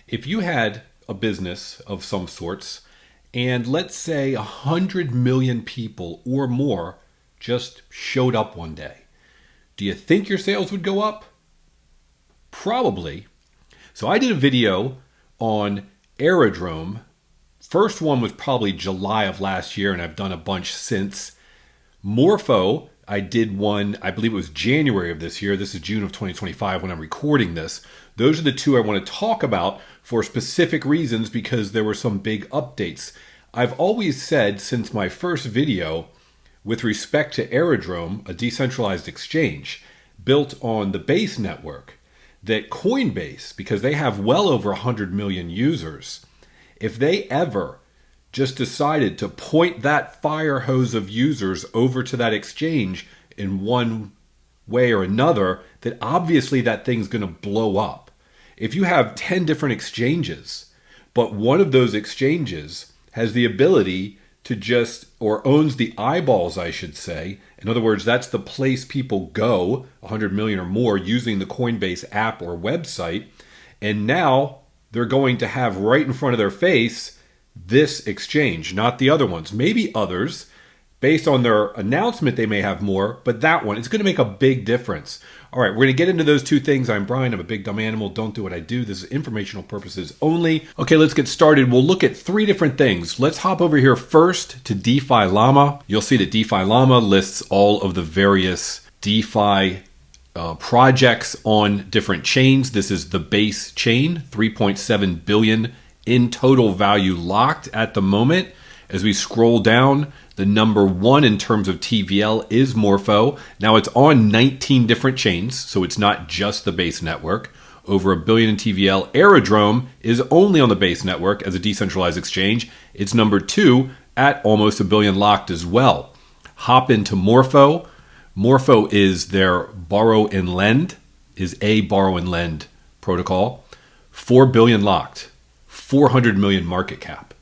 If you had a business of some sorts, and let's say 100 million people or more just showed up one day, do you think your sales would go up? Probably. So I did a video on Aerodrome. First one was probably July of last year, and I've done a bunch since. Morpho, I did one, I believe it was January of this year. This is June of 2025 when I'm recording this. Those are the two I want to talk about for specific reasons because there were some big updates. I've always said since my first video with respect to Aerodrome, a decentralized exchange built on the Base network, that Coinbase, because they have well over 100 million users, if they ever just decided to point that fire hose of users over to that exchange in one way or another, that obviously that thing's going to blow up. If you have 10 different exchanges, but one of those exchanges has the ability to just, or owns the eyeballs, I should say. In other words, that's the place people go, 100 million or more, using the Coinbase app or website. And now they're going to have right in front of their face this exchange, not the other ones. Maybe others, based on their announcement, they may have more, but that one, it's going to make a big difference. All right, we're going to get into those two things. I'm Brian. I'm a big dumb animal. Don't do what I do. This is informational purposes only. Okay, let's get started. We'll look at three different things. Let's hop over here first to DeFi Llama. You'll see that DeFi Llama lists all of the various DeFi projects on different chains. This is the base chain, 3.7 billion in total value locked at the moment. As we scroll down, the number one in terms of TVL is Morpho. Now it's on 19 different chains, so it's not just the Base network. Over $1 billion in TVL. Aerodrome is only on the Base network as a decentralized exchange. It's number two at almost $1 billion locked as well. Hop into Morpho. Morpho is their borrow and lend, is a borrow and lend protocol. 4 billion locked, 400 million market cap.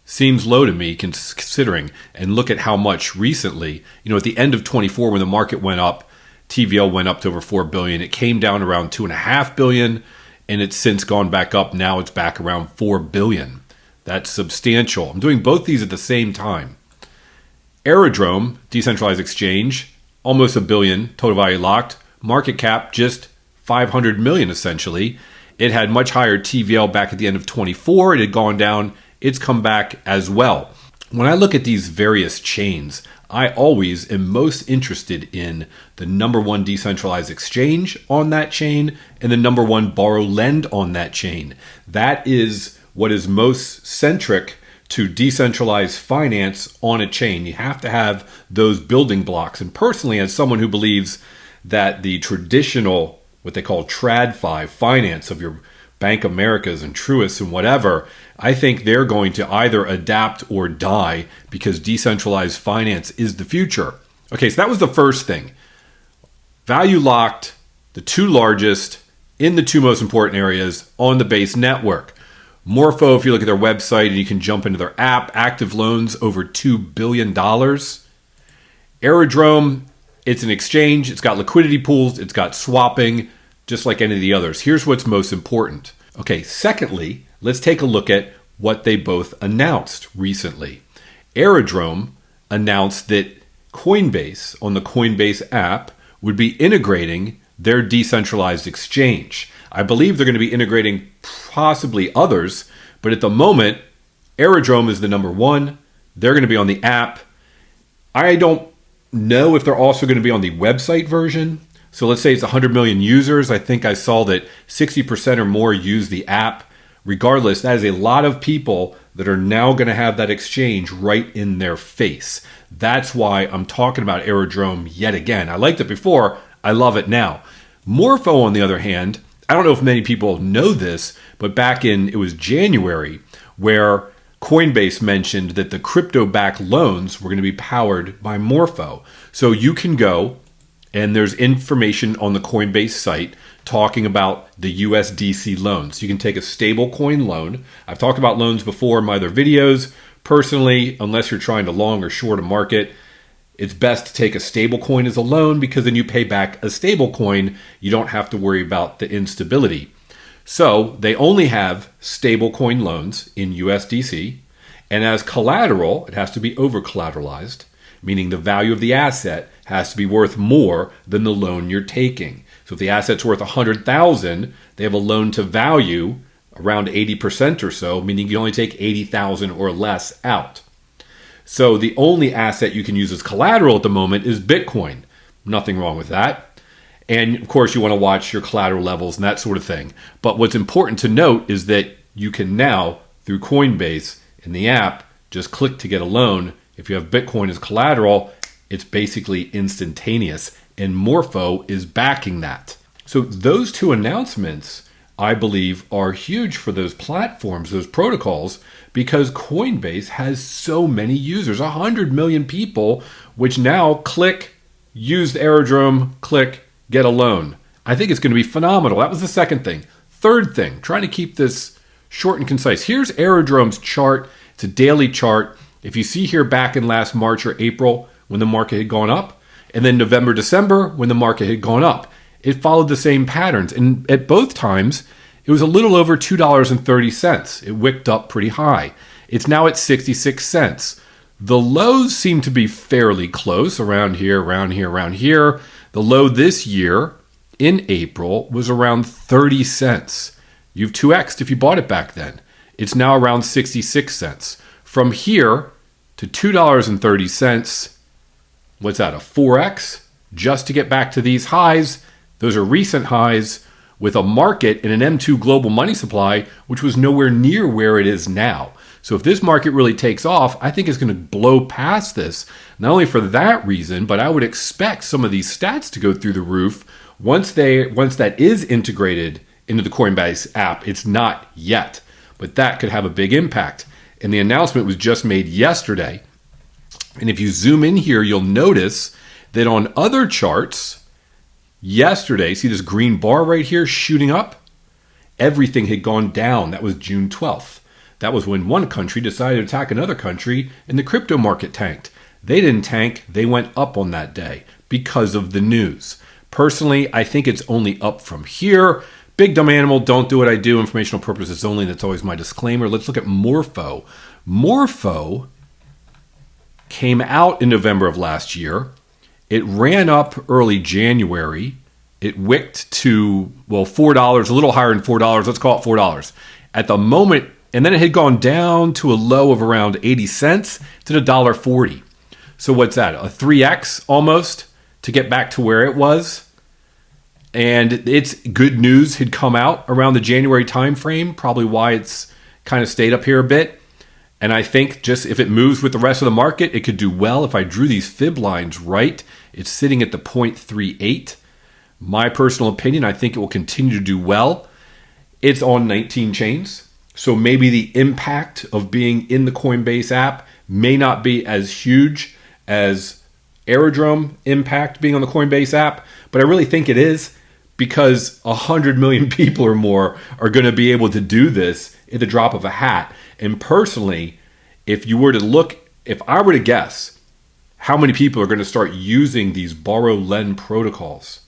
Seems low to me considering, and look at how much recently, at the end of 24 when the market went up, TVL went up to over 4 billion. It came down around 2.5 billion and it's since gone back up. Now it's back around 4 billion. That's substantial. I'm doing both these at the same time. Aerodrome, decentralized exchange, almost $1 billion total value locked. Market cap just 500 million essentially. It had much higher TVL back at the end of 24. It had gone down. It's come back as well. When I look at these various chains, I always am most interested in the number one decentralized exchange on that chain and the number one borrow lend on that chain. That is what is most centric to decentralized finance on a chain. You have to have those building blocks. And personally, as someone who believes that the traditional, what they call TradFi finance of your Bank Americas and Truists and whatever, I think they're going to either adapt or die because decentralized finance is the future. Okay, so that was the first thing. Value locked, the two largest in the two most important areas on the Base network. Morpho, if you look at their website and you can jump into their app, active loans over $2 billion. Aerodrome, it's an exchange. It's got liquidity pools. It's got swapping, just like any of the others. Here's what's most important. Okay, secondly, let's take a look at what they both announced recently. Aerodrome announced that Coinbase, on the Coinbase app, would be integrating their decentralized exchange. I believe they're going to be integrating possibly others, but at the moment, Aerodrome is the number one. They're going to be on the app. I don't know if they're also going to be on the website version. So let's say it's 100 million users. I think I saw that 60% or more use the app. Regardless, that is a lot of people that are now going to have that exchange right in their face. That's why I'm talking about Aerodrome yet again. I liked it before. I love it now. Morpho, on the other hand, I don't know if many people know this, but back in, it was January, where Coinbase mentioned that the crypto-backed loans were going to be powered by Morpho. So you can go, and there's information on the Coinbase site talking about the USDC loans. You can take a stable coin loan. I've talked about loans before in my other videos. Personally, unless you're trying to long or short a market, it's best to take a stable coin as a loan because then you pay back a stable coin. You don't have to worry about the instability. So they only have stablecoin loans in USDC, and as collateral, it has to be over collateralized, meaning the value of the asset has to be worth more than the loan you're taking. So if the asset's worth $100,000, they have a loan to value around 80% or so, meaning you only take $80,000 or less out. So the only asset you can use as collateral at the moment is Bitcoin. Nothing wrong with that. And of course, you want to watch your collateral levels and that sort of thing. But what's important to note is that you can now, through Coinbase in the app, just click to get a loan. If you have Bitcoin as collateral, it's basically instantaneous. And Morpho is backing that. So those two announcements, I believe, are huge for those platforms, those protocols, because Coinbase has so many users, 100 million people, which now click, use the Aerodrome, click, get a loan. I think it's going to be phenomenal. That was the second thing. Third thing, trying to keep this short and concise. Here's Aerodrome's chart. It's a daily chart. If you see here back in last March or April when the market had gone up, and then November, December when the market had gone up, it followed the same patterns. And at both times, it was a little over $2.30. It wicked up pretty high. It's now at 66 cents. The lows seem to be fairly close, around here, around here, around here. The low this year in April was around 30 cents. You've 2x'd if you bought it back then. It's now around 66 cents. From here to $2.30, what's that, a 4x? Just to get back to these highs. Those are recent highs with a market and an M2 global money supply, which was nowhere near where it is now. So if this market really takes off, I think it's going to blow past this. Not only for that reason, but I would expect some of these stats to go through the roof once that is integrated into the Coinbase app. It's not yet, but that could have a big impact. And the announcement was just made yesterday. And if you zoom in here, you'll notice that on other charts, yesterday, see this green bar right here shooting up? Everything had gone down. That was June 12th. That was when one country decided to attack another country and the crypto market tanked. They didn't tank. They went up on that day because of the news. Personally, I think it's only up from here. Big dumb animal, don't do what I do. Informational purposes only. That's always my disclaimer. Let's look at Morpho. Morpho came out in November of last year. It ran up early January. It wicked to, well, $4, a little higher than $4. Let's call it $4. At the moment, and then it had gone down to a low of around 80 cents to $1.40. So what's that? A 3x almost to get back to where it was. And its good news had come out around the January timeframe, probably why it's kind of stayed up here a bit. And I think just if it moves with the rest of the market, it could do well. If I drew these fib lines right, it's sitting at the 0.38. My personal opinion, I think it will continue to do well. It's on 19 chains. So maybe the impact of being in the Coinbase app may not be as huge as Aerodrome impact being on the Coinbase app. But I really think it is, because 100 million people or more are going to be able to do this at the drop of a hat. And personally, if I were to guess how many people are going to start using these borrow-lend protocols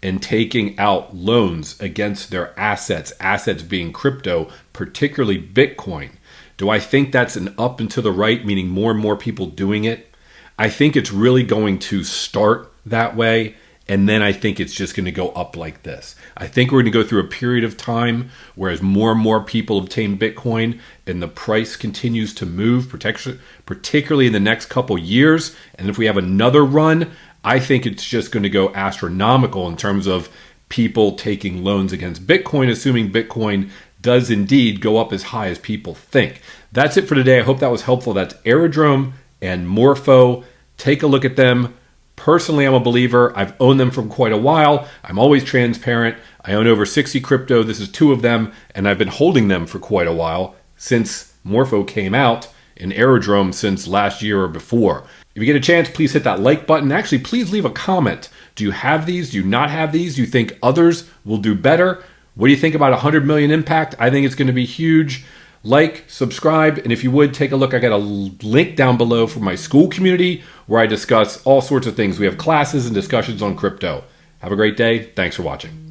and taking out loans against their assets being crypto, particularly Bitcoin, do I think that's an up and to the right, meaning more and more people doing it? I think it's really going to start that way. And then I think it's just going to go up like this. I think we're going to go through a period of time where as more and more people obtain Bitcoin and the price continues to move, particularly in the next couple years. And if we have another run, I think it's just going to go astronomical in terms of people taking loans against Bitcoin, assuming Bitcoin does indeed go up as high as people think. That's it for today. I hope that was helpful. That's Aerodrome and Morpho. Take a look at them. Personally, I'm a believer. I've owned them for quite a while. I'm always transparent. I own over 60 crypto. This is 2 of them, and I've been holding them for quite a while since Morpho came out, and Aerodrome since last year or before. If you get a chance, please hit that like button. Actually, please leave a comment. Do you have these? Do you not have these? Do you think others will do better? What do you think about 100 million impact? I think it's going to be huge. Like, subscribe, and if you would, take a look. I got a link down below for my school community where I discuss all sorts of things. We have classes and discussions on crypto. Have a great day. Thanks for watching.